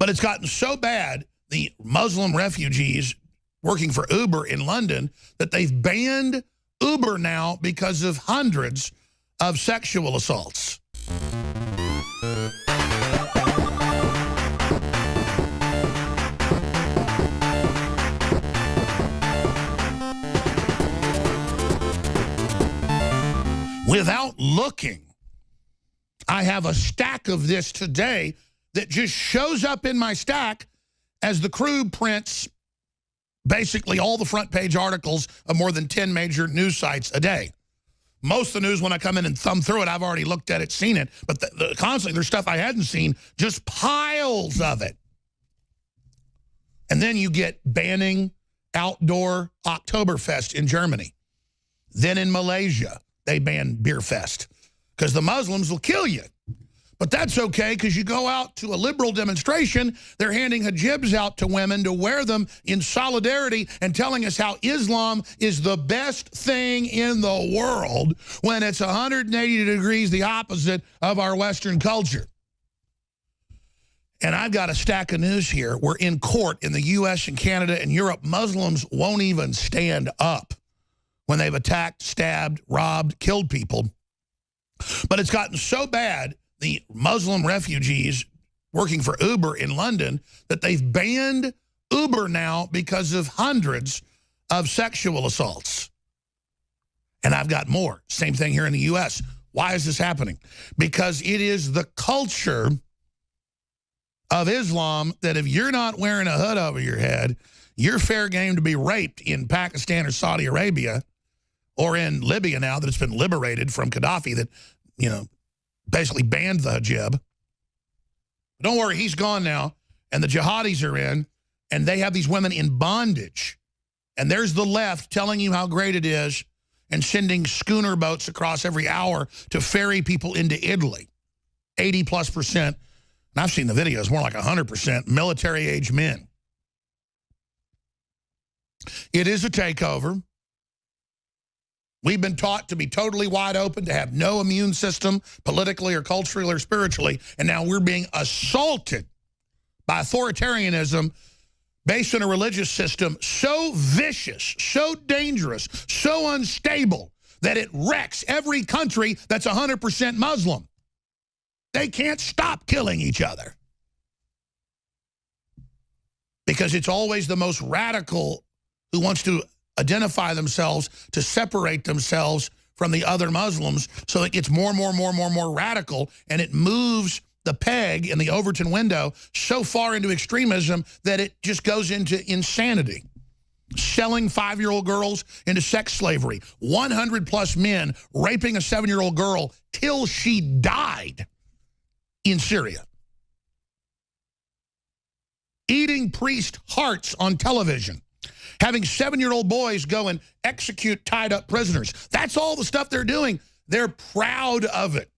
But it's gotten so bad, the Muslim refugees working for Uber in London, that they've banned Uber now because of hundreds of sexual assaults. Without looking, I have a stack of this today that just shows up in my stack as the crew prints basically all the front page articles of more than 10 major news sites a day. Most of the news, when I come in and thumb through it, I've already looked at it, seen it. But constantly, there's stuff I hadn't seen, just piles of it. And then you get banning outdoor Oktoberfest in Germany. Then in Malaysia, they ban Beer Fest because the Muslims will kill you. But that's okay, because you go out to a liberal demonstration, they're handing hijabs out to women to wear them in solidarity and telling us how Islam is the best thing in the world when it's 180 degrees the opposite of our Western culture. And I've got a stack of news here. We're in court in the U.S. and Canada and Europe. Muslims won't even stand up when they've attacked, stabbed, robbed, killed people. But it's gotten so bad, the Muslim refugees working for Uber in London, that they've banned Uber now because of hundreds of sexual assaults. And I've got more. Same thing here in the U.S. Why is this happening? Because it is the culture of Islam that if you're not wearing a hood over your head, you're fair game to be raped in Pakistan or Saudi Arabia or in Libya now that it's been liberated from Gaddafi that, you know, basically banned the hijab. But don't worry, he's gone now, and the jihadis are in, and they have these women in bondage. And there's the left telling you how great it is and sending schooner boats across every hour to ferry people into Italy. 80+%, and I've seen the videos, more like 100%, military-age men. It is a takeover. We've been taught to be totally wide open, to have no immune system, politically or culturally or spiritually, and now we're being assaulted by authoritarianism based on a religious system so vicious, so dangerous, so unstable, that it wrecks every country that's 100% Muslim. They can't stop killing each other because it's always the most radical who wants to identify themselves to separate themselves from the other Muslims, so it gets more and more radical, and it moves the peg in the Overton window so far into extremism that it just goes into insanity. Selling 5-year-old girls into sex slavery, 100+ men raping a 7-year-old girl till she died in Syria. Eating priest hearts on television. Having 7-year-old boys go and execute tied-up prisoners. That's all the stuff they're doing. They're proud of it.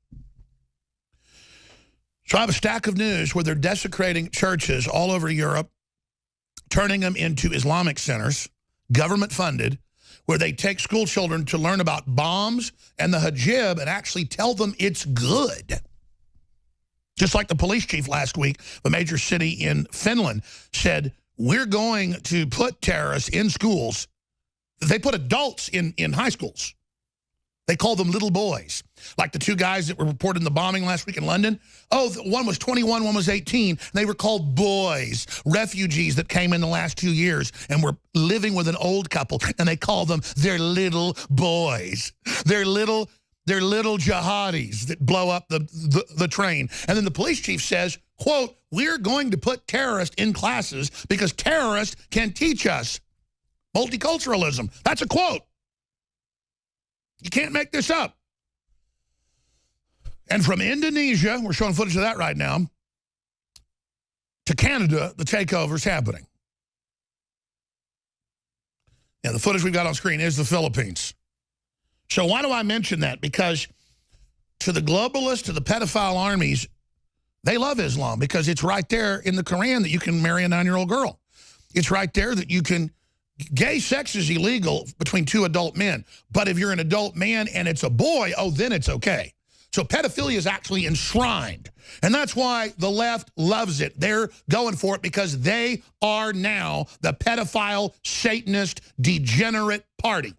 So I have a stack of news where they're desecrating churches all over Europe, turning them into Islamic centers, government-funded, where they take school children to learn about bombs and the hijab and actually tell them it's good. Just like the police chief last week, the major city in Finland, said, we're going to put terrorists in schools. They put adults in high schools. They call them little boys. Like the 2 guys that were reported in the bombing last week in London. Oh, one was 21, one was 18. They were called boys, refugees that came in the last 2 years and were living with an old couple, and they call them their little boys. They're little jihadis that blow up the train. And then the police chief says, quote, we're going to put terrorists in classes because terrorists can teach us multiculturalism. That's a quote. You can't make this up. And from Indonesia, we're showing footage of that right now, to Canada, the takeover's happening. Yeah, the footage we've got on screen is the Philippines. So why do I mention that? Because to the globalists, to the pedophile armies, they love Islam because it's right there in the Quran that you can marry a 9-year-old girl. It's right there that you can, gay sex is illegal between 2 adult men. But if you're an adult man and it's a boy, oh, then it's okay. So pedophilia is actually enshrined. And that's why the left loves it. They're going for it because they are now the pedophile, Satanist, degenerate party.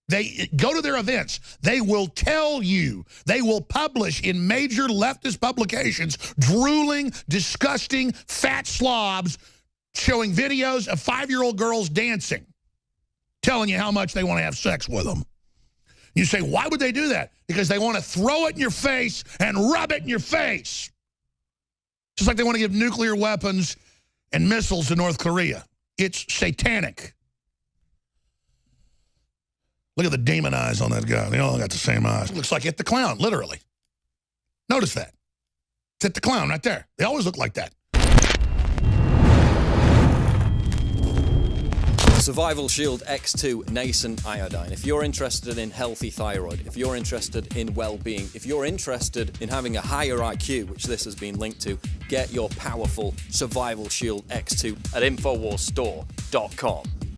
They go to their events. They will tell you. They will publish in major leftist publications drooling, disgusting, fat slobs showing videos of 5-year-old girls dancing, telling you how much they want to have sex with them. You say, why would they do that? Because they want to throw it in your face and rub it in your face. Just like they want to give nuclear weapons and missiles to North Korea. It's satanic. Look at the demon eyes on that guy. They all got the same eyes. It looks like It the Clown, literally. Notice that. It's It the Clown right there. They always look like that. Survival Shield X2 Nascent Iodine. If you're interested in healthy thyroid, if you're interested in well-being, if you're interested in having a higher IQ, which this has been linked to, get your powerful Survival Shield X2 at InfoWarsStore.com.